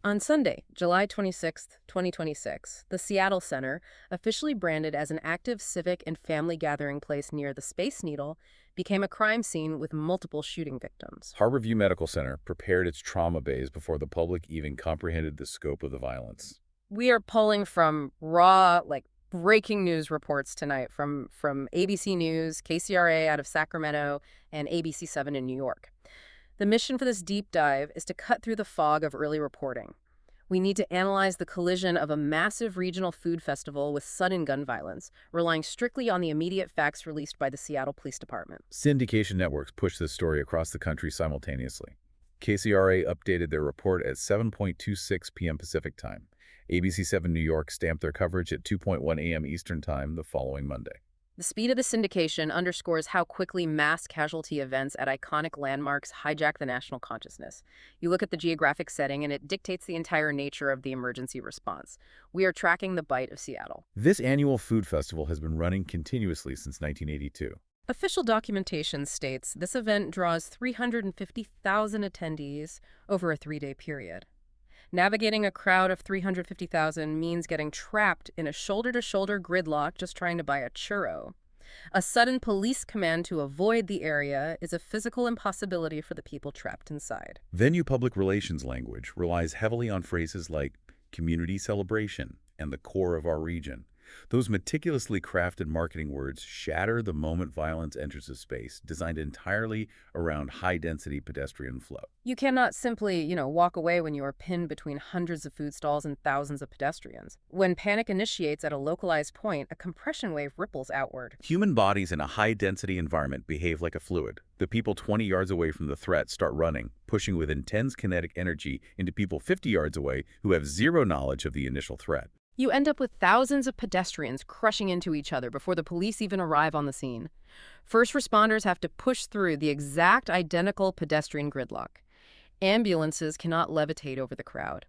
On Sunday, July 26, 2026, the Seattle Center, officially branded as an active civic and family gathering place near the Space Needle, became a crime scene with multiple shooting victims. Harborview Medical Center prepared its trauma bays before the public even comprehended the scope of the violence. We are pulling from raw, breaking news reports tonight from ABC News, KCRA out of Sacramento, and ABC7 in New York. The mission for this deep dive is to cut through the fog of early reporting. We need to analyze the collision of a massive regional food festival with sudden gun violence, relying strictly on the immediate facts released by the Seattle Police Department. Syndication networks pushed this story across the country simultaneously. KCRA updated their report at 7:26 p.m. Pacific Time. ABC7 New York stamped their coverage at 2:1 a.m. Eastern Time the following Monday. The speed of the syndication underscores how quickly mass casualty events at iconic landmarks hijack the national consciousness. You look at the geographic setting and it dictates the entire nature of the emergency response. We are tracking the bite of Seattle. This annual food festival has been running continuously since 1982. Official documentation states this event draws 350,000 attendees over a 3-day period. Navigating a crowd of 350,000 means getting trapped in a shoulder-to-shoulder gridlock just trying to buy a churro. A sudden police command to avoid the area is a physical impossibility for the people trapped inside. Venue public relations language relies heavily on phrases like community celebration and the core of our region. Those meticulously crafted marketing words shatter the moment violence enters a space designed entirely around high-density pedestrian flow. You cannot simply, walk away when you are pinned between hundreds of food stalls and thousands of pedestrians. When panic initiates at a localized point, a compression wave ripples outward. Human bodies in a high-density environment behave like a fluid. The people 20 yards away from the threat start running, pushing with intense kinetic energy into people 50 yards away who have zero knowledge of the initial threat. You end up with thousands of pedestrians crushing into each other before the police even arrive on the scene. First responders have to push through the exact identical pedestrian gridlock. Ambulances cannot levitate over the crowd.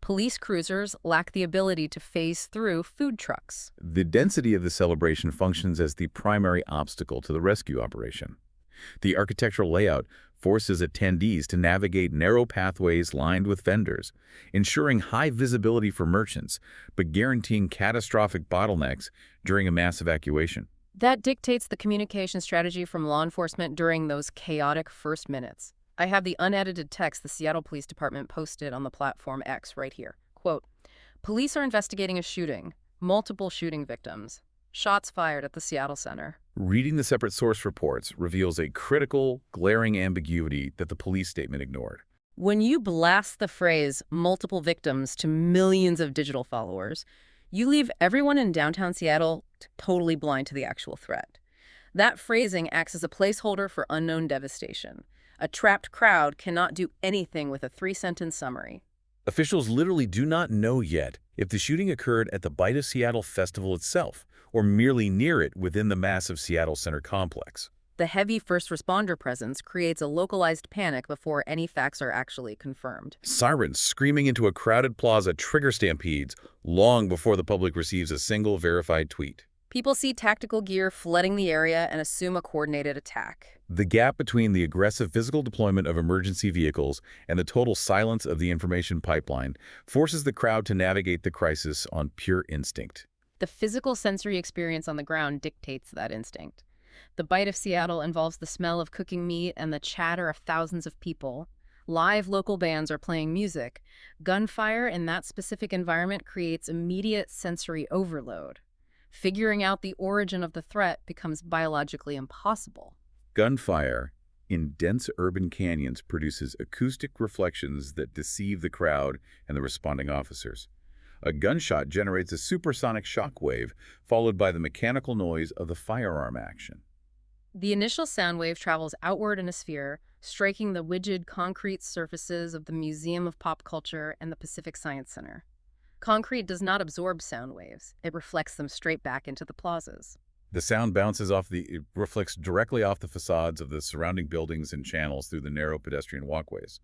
Police cruisers lack the ability to phase through food trucks. The density of the celebration functions as the primary obstacle to the rescue operation. The architectural layout forces attendees to navigate narrow pathways lined with vendors, ensuring high visibility for merchants, but guaranteeing catastrophic bottlenecks during a mass evacuation. That dictates the communication strategy from law enforcement during those chaotic first minutes. I have the unedited text the Seattle Police Department posted on the platform X right here. Quote, "Police are investigating a shooting. Multiple shooting victims. Shots fired at the Seattle Center." Reading the separate source reports reveals a critical, glaring ambiguity that the police statement ignored. When you blast the phrase multiple victims to millions of digital followers, you leave everyone in downtown Seattle totally blind to the actual threat. That phrasing acts as a placeholder for unknown devastation. A trapped crowd cannot do anything with a 3-sentence summary. Officials literally do not know yet if the shooting occurred at the Bite of Seattle festival itself or merely near it within the massive Seattle Center complex. The heavy first responder presence creates a localized panic before any facts are actually confirmed. Sirens screaming into a crowded plaza trigger stampedes long before the public receives a single verified tweet. People see tactical gear flooding the area and assume a coordinated attack. The gap between the aggressive physical deployment of emergency vehicles and the total silence of the information pipeline forces the crowd to navigate the crisis on pure instinct. The physical sensory experience on the ground dictates that instinct. The Bite of Seattle involves the smell of cooking meat and the chatter of thousands of people. Live local bands are playing music. Gunfire in that specific environment creates immediate sensory overload. Figuring out the origin of the threat becomes biologically impossible. Gunfire in dense urban canyons produces acoustic reflections that deceive the crowd and the responding officers. A gunshot generates a supersonic shock wave, followed by the mechanical noise of the firearm action. The initial sound wave travels outward in a sphere, striking the rigid concrete surfaces of the Museum of Pop Culture and the Pacific Science Center. Concrete does not absorb sound waves. It reflects them straight back into the plazas. The sound it reflects directly off the facades of the surrounding buildings and channels through the narrow pedestrian walkways.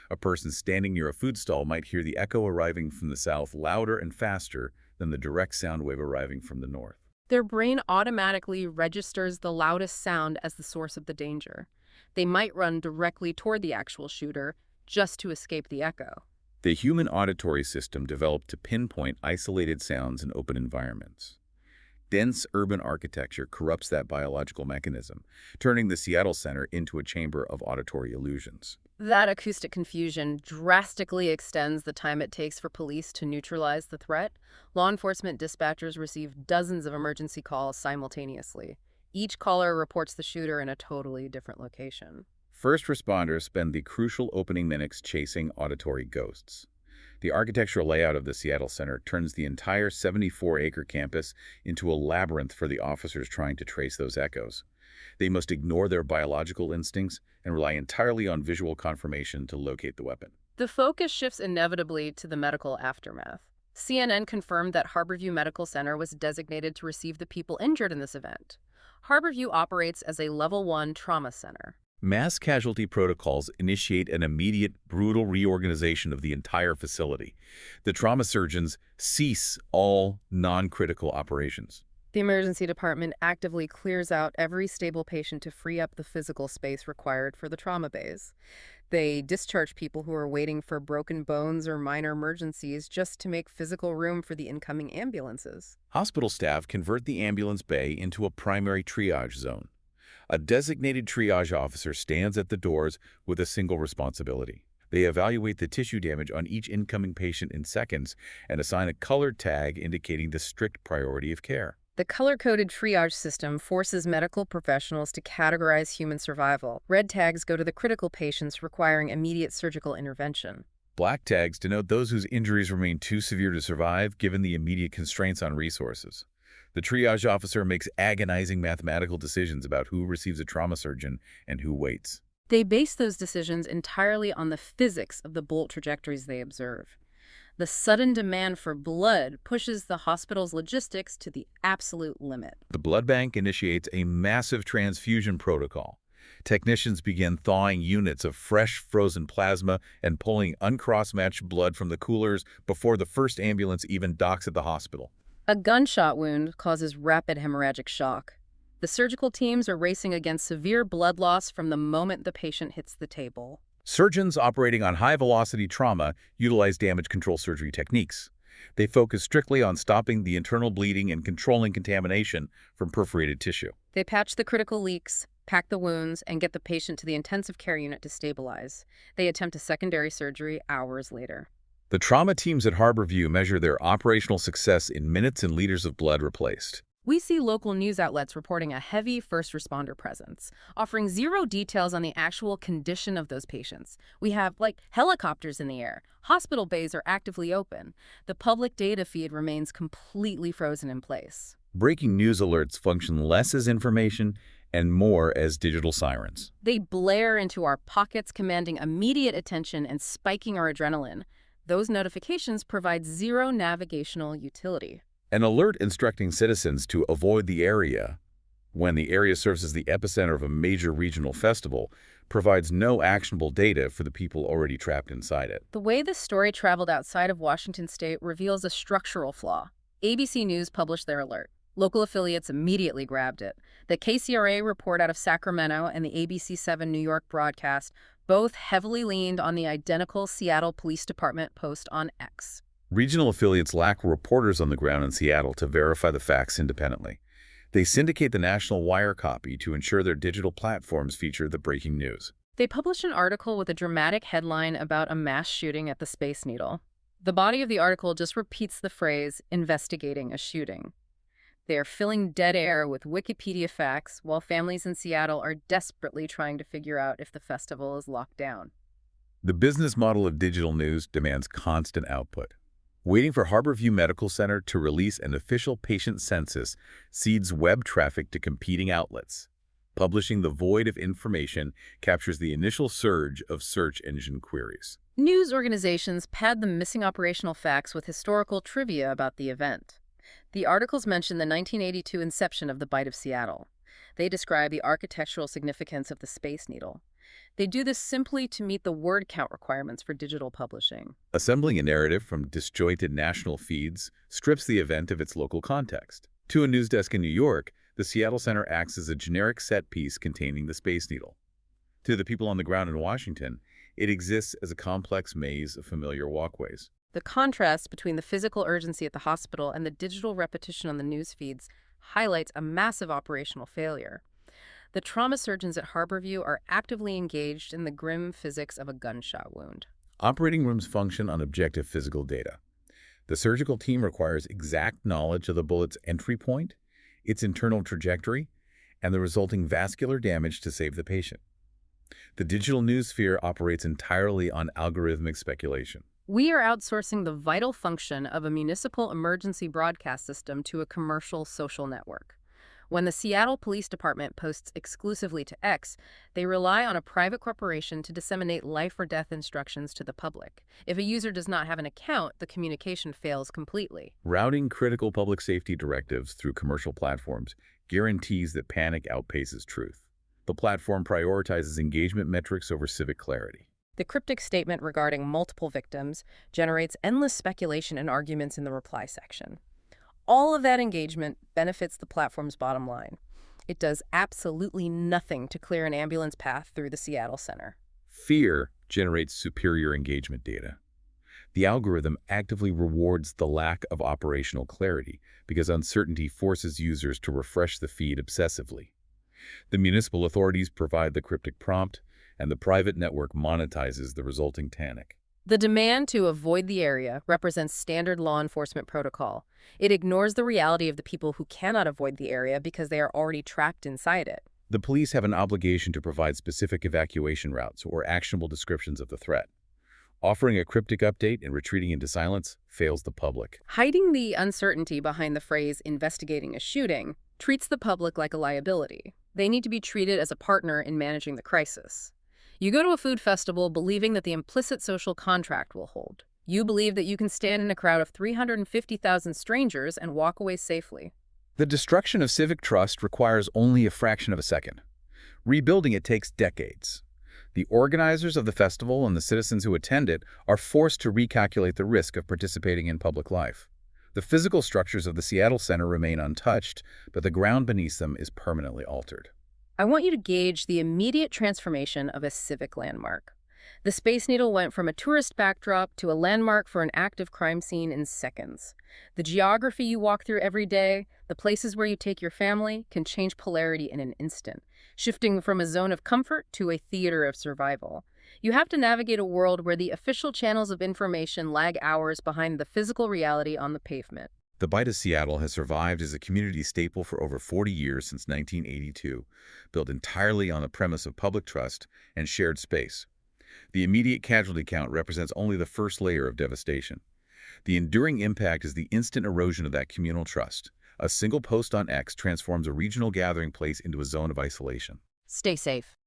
A person standing near a food stall might hear the echo arriving from the south louder and faster than the direct sound wave arriving from the north. Their brain automatically registers the loudest sound as the source of the danger. They might run directly toward the actual shooter just to escape the echo. The human auditory system developed to pinpoint isolated sounds in open environments. Dense urban architecture corrupts that biological mechanism, turning the Seattle Center into a chamber of auditory illusions. That acoustic confusion drastically extends the time it takes for police to neutralize the threat. Law enforcement dispatchers receive dozens of emergency calls simultaneously. Each caller reports the shooter in a totally different location. First responders spend the crucial opening minutes chasing auditory ghosts. The architectural layout of the Seattle Center turns the entire 74-acre campus into a labyrinth for the officers trying to trace those echoes. They must ignore their biological instincts and rely entirely on visual confirmation to locate the weapon. The focus shifts inevitably to the medical aftermath. CNN confirmed that Harborview Medical Center was designated to receive the people injured in this event. Harborview operates as a Level 1 trauma center. Mass casualty protocols initiate an immediate, brutal reorganization of the entire facility. The trauma surgeons cease all non-critical operations. The emergency department actively clears out every stable patient to free up the physical space required for the trauma bays. They discharge people who are waiting for broken bones or minor emergencies just to make physical room for the incoming ambulances. Hospital staff convert the ambulance bay into a primary triage zone. A designated triage officer stands at the doors with a single responsibility. They evaluate the tissue damage on each incoming patient in seconds and assign a colored tag indicating the strict priority of care. The color-coded triage system forces medical professionals to categorize human survival. Red tags go to the critical patients requiring immediate surgical intervention. Black tags denote those whose injuries remain too severe to survive given the immediate constraints on resources. The triage officer makes agonizing mathematical decisions about who receives a trauma surgeon and who waits. They base those decisions entirely on the physics of the bolt trajectories they observe. The sudden demand for blood pushes the hospital's logistics to the absolute limit. The blood bank initiates a massive transfusion protocol. Technicians begin thawing units of fresh frozen plasma and pulling uncross-matched blood from the coolers before the first ambulance even docks at the hospital. A gunshot wound causes rapid hemorrhagic shock. The surgical teams are racing against severe blood loss from the moment the patient hits the table. Surgeons operating on high-velocity trauma utilize damage control surgery techniques. They focus strictly on stopping the internal bleeding and controlling contamination from perforated tissue. They patch the critical leaks, pack the wounds, and get the patient to the intensive care unit to stabilize. They attempt a secondary surgery hours later. The trauma teams at Harborview measure their operational success in minutes and liters of blood replaced. We see local news outlets reporting a heavy first responder presence, offering zero details on the actual condition of those patients. We have, helicopters in the air. Hospital bays are actively open. The public data feed remains completely frozen in place. Breaking news alerts function less as information and more as digital sirens. They blare into our pockets, commanding immediate attention and spiking our adrenaline. Those notifications provide zero navigational utility. An alert instructing citizens to avoid the area when the area serves as the epicenter of a major regional festival provides no actionable data for the people already trapped inside it. The way this story traveled outside of Washington state reveals a structural flaw. ABC News published their alert. Local affiliates immediately grabbed it. The KCRA report out of Sacramento and the ABC7 New York broadcast both heavily leaned on the identical Seattle Police Department post on X. Regional affiliates lack reporters on the ground in Seattle to verify the facts independently. They syndicate the national wire copy to ensure their digital platforms feature the breaking news. They published an article with a dramatic headline about a mass shooting at the Space Needle. The body of the article just repeats the phrase, investigating a shooting. They are filling dead air with Wikipedia facts while families in Seattle are desperately trying to figure out if the festival is locked down. The business model of digital news demands constant output. Waiting for Harborview Medical Center to release an official patient census seeds web traffic to competing outlets. Publishing the void of information captures the initial surge of search engine queries. News organizations pad the missing operational facts with historical trivia about the event. The articles mention the 1982 inception of the Bite of Seattle. They describe the architectural significance of the Space Needle. They do this simply to meet the word count requirements for digital publishing. Assembling a narrative from disjointed national feeds strips the event of its local context. To a news desk in New York, the Seattle Center acts as a generic set piece containing the Space Needle. To the people on the ground in Washington, It exists as a complex maze of familiar walkways. The contrast between the physical urgency at the hospital and the digital repetition on the news feeds highlights a massive operational failure. The trauma surgeons at Harborview are actively engaged in the grim physics of a gunshot wound. Operating rooms function on objective physical data. The surgical team requires exact knowledge of the bullet's entry point, its internal trajectory, and the resulting vascular damage to save the patient. The digital news sphere operates entirely on algorithmic speculation. We are outsourcing the vital function of a municipal emergency broadcast system to a commercial social network. When the Seattle Police Department posts exclusively to X, they rely on a private corporation to disseminate life or death instructions to the public. If a user does not have an account, the communication fails completely. Routing critical public safety directives through commercial platforms guarantees that panic outpaces truth. The platform prioritizes engagement metrics over civic clarity. The cryptic statement regarding multiple victims generates endless speculation and arguments in the reply section. All of that engagement benefits the platform's bottom line. It does absolutely nothing to clear an ambulance path through the Seattle Center. Fear generates superior engagement data. The algorithm actively rewards the lack of operational clarity because uncertainty forces users to refresh the feed obsessively. The municipal authorities provide the cryptic prompt, and the private network monetizes the resulting panic. The demand to avoid the area represents standard law enforcement protocol. It ignores the reality of the people who cannot avoid the area because they are already trapped inside it. The police have an obligation to provide specific evacuation routes or actionable descriptions of the threat. Offering a cryptic update and retreating into silence fails the public. Hiding the uncertainty behind the phrase investigating a shooting treats the public like a liability. They need to be treated as a partner in managing the crisis. You go to a food festival believing that the implicit social contract will hold. You believe that you can stand in a crowd of 350,000 strangers and walk away safely. The destruction of civic trust requires only a fraction of a second. Rebuilding it takes decades. The organizers of the festival and the citizens who attend it are forced to recalculate the risk of participating in public life. The physical structures of the Seattle Center remain untouched, but the ground beneath them is permanently altered. I want you to gauge the immediate transformation of a civic landmark. The Space Needle went from a tourist backdrop to a landmark for an active crime scene in seconds. The geography you walk through every day, the places where you take your family, can change polarity in an instant, shifting from a zone of comfort to a theater of survival. You have to navigate a world where the official channels of information lag hours behind the physical reality on the pavement. The Bite of Seattle has survived as a community staple for over 40 years since 1982, built entirely on the premise of public trust and shared space. The immediate casualty count represents only the first layer of devastation. The enduring impact is the instant erosion of that communal trust. A single post on X transforms a regional gathering place into a zone of isolation. Stay safe.